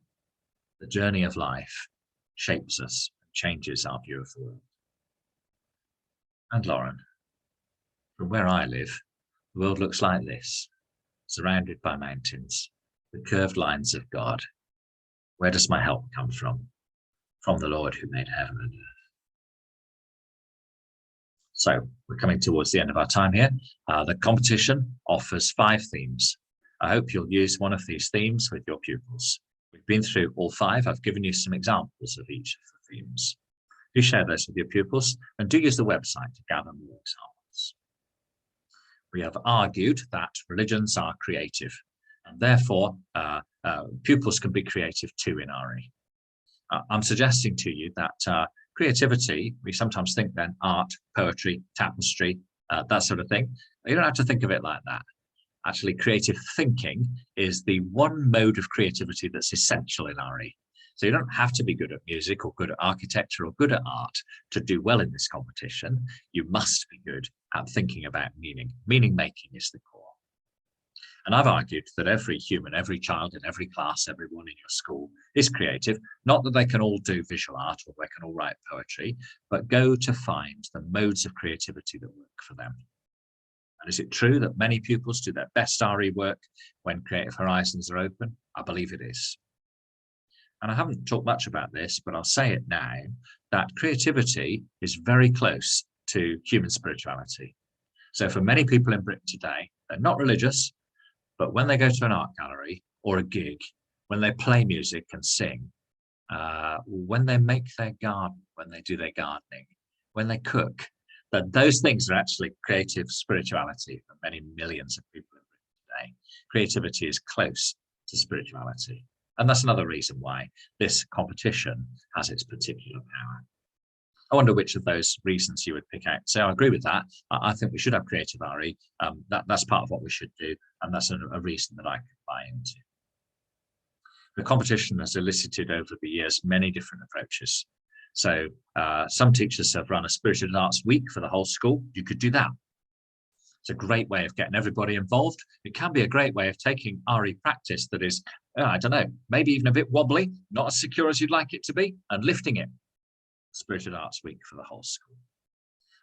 The journey of life shapes us and changes our view of the world. And Lauren, from where I live, the world looks like this, surrounded by mountains, the curved lines of God. Where does my help come from? From the Lord who made heaven and earth. So we're coming towards the end of our time here. The competition offers 5 themes. I hope you'll use one of these themes with your pupils. We've been through all 5. I've given you some examples of each of the themes. Do share those with your pupils, and do use the website to gather more examples. We have argued that religions are creative, and therefore pupils can be creative too in RE. I'm suggesting to you that creativity, we sometimes think then art, poetry, tapestry, that sort of thing. You don't have to think of it like that. Actually, creative thinking is the one mode of creativity that's essential in RE. So you don't have to be good at music or good at architecture or good at art to do well in this competition. You must be good at thinking about meaning. Meaning making is the core. And I've argued that every human, every child in every class, everyone in your school is creative. Not that they can all do visual art or they can all write poetry, but go to find the modes of creativity that work for them. And is it true that many pupils do their best RE work when creative horizons are open? I believe it is. And I haven't talked much about this, but I'll say it now, that creativity is very close to human spirituality. So for many people in Britain today, they're not religious, but when they go to an art gallery or a gig, when they play music and sing, when they make their garden, when they do their gardening, when they cook, that those things are actually creative spirituality for many millions of people in Britain today. Creativity is close to spirituality. And that's another reason why this competition has its particular power. I wonder which of those reasons you would pick out. So I agree with that. I think we should have creative RE. That's part of what we should do. And that's a reason that I could buy into. The competition has elicited over the years many different approaches. So some teachers have run a spirited arts week for the whole school. You could do that. It's a great way of getting everybody involved. It can be a great way of taking RE practice that is, I don't know, maybe even a bit wobbly, not as secure as you'd like it to be, and lifting it. Spirited Arts Week for the whole school.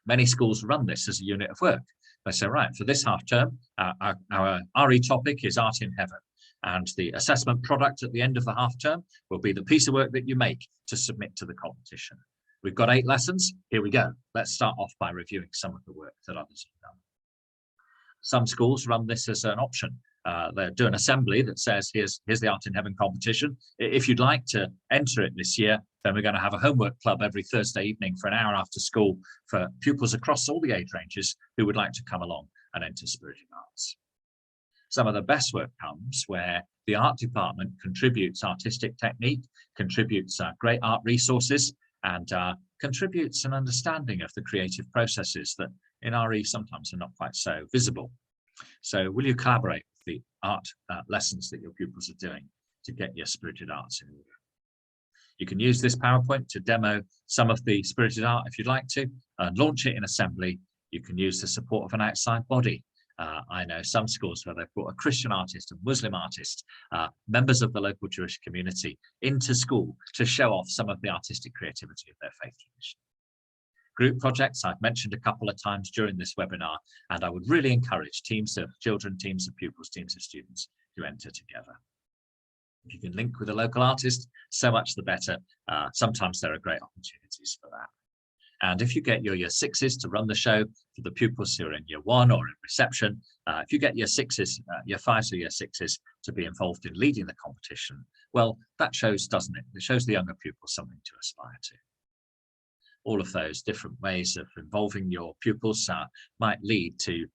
Many schools run this as a unit of work. They say, right, for this half term, our RE topic is Art in Heaven. And the assessment product at the end of the half term will be the piece of work that you make to submit to the competition. We've got 8 lessons. Here we go. Let's start off by reviewing some of the work that others have done. Some schools run this as an option. They do an assembly that says, here's the Art in Heaven competition. If you'd like to enter it this year, then we're going to have a homework club every Thursday evening for an hour after school for pupils across all the age ranges who would like to come along and enter spirited arts. Some of the best work comes where the art department contributes artistic technique, contributes great art resources, and contributes an understanding of the creative processes that in RE sometimes are not quite so visible. So will you collaborate with the art lessons that your pupils are doing to get your spirited arts in order? You can use this PowerPoint to demo some of the spirited art if you'd like to, and launch it in assembly. You can use the support of an outside body. I know some schools where they've brought a Christian artist, a Muslim artist, members of the local Jewish community into school to show off some of the artistic creativity of their faith tradition. Group projects, I've mentioned a couple of times during this webinar, and I would really encourage teams of children, teams of pupils, teams of students to enter together. If you can link with a local artist, so much the better. Sometimes there are great opportunities for that. And if you get your year sixes to run the show for the pupils who are in year one or in reception, if you get year sixes, year fives or year sixes to be involved in leading the competition, well, that shows, doesn't it? It shows the younger pupils something to aspire to. All of those different ways of involving your pupils might lead to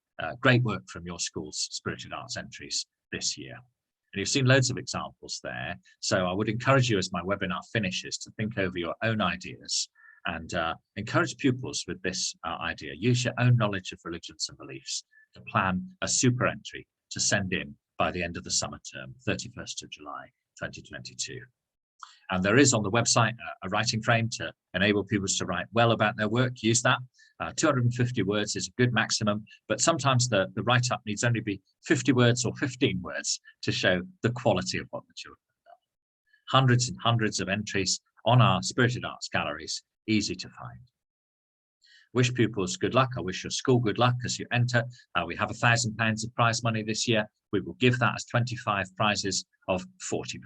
great work from your school's Spirited Arts entries this year. And you've seen loads of examples there. So I would encourage you, as my webinar finishes, to think over your own ideas and encourage pupils with this idea. Use your own knowledge of religions and beliefs to plan a super entry to send in by the end of the summer term, 31st of July, 2022. And there is on the website a writing frame to enable pupils to write well about their work. Use that. 250 words is a good maximum, but sometimes the write-up needs only be 50 words or 15 words to show the quality of what the children have done. Hundreds and hundreds of entries on our Spirited Arts galleries, easy to find. Wish pupils good luck. I wish your school good luck as you enter. We have £1,000 of prize money this year. We will give that as 25 prizes of £40.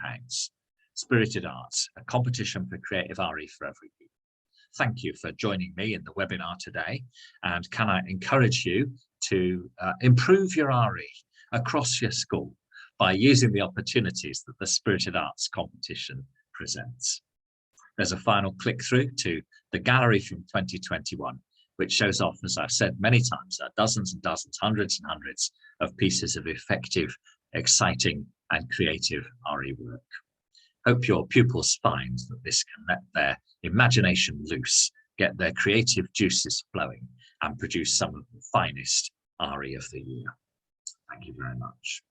Spirited Arts, a competition for creative RE for every week. Thank you for joining me in the webinar today. And can I encourage you to improve your RE across your school by using the opportunities that the Spirited Arts competition presents. There's a final click through to the gallery from 2021, which shows off, as I've said many times, dozens and dozens, hundreds and hundreds of pieces of effective, exciting and creative RE work. Hope your pupils find that this can let their imagination loose, get their creative juices flowing and produce some of the finest RE of the year. Thank you very much.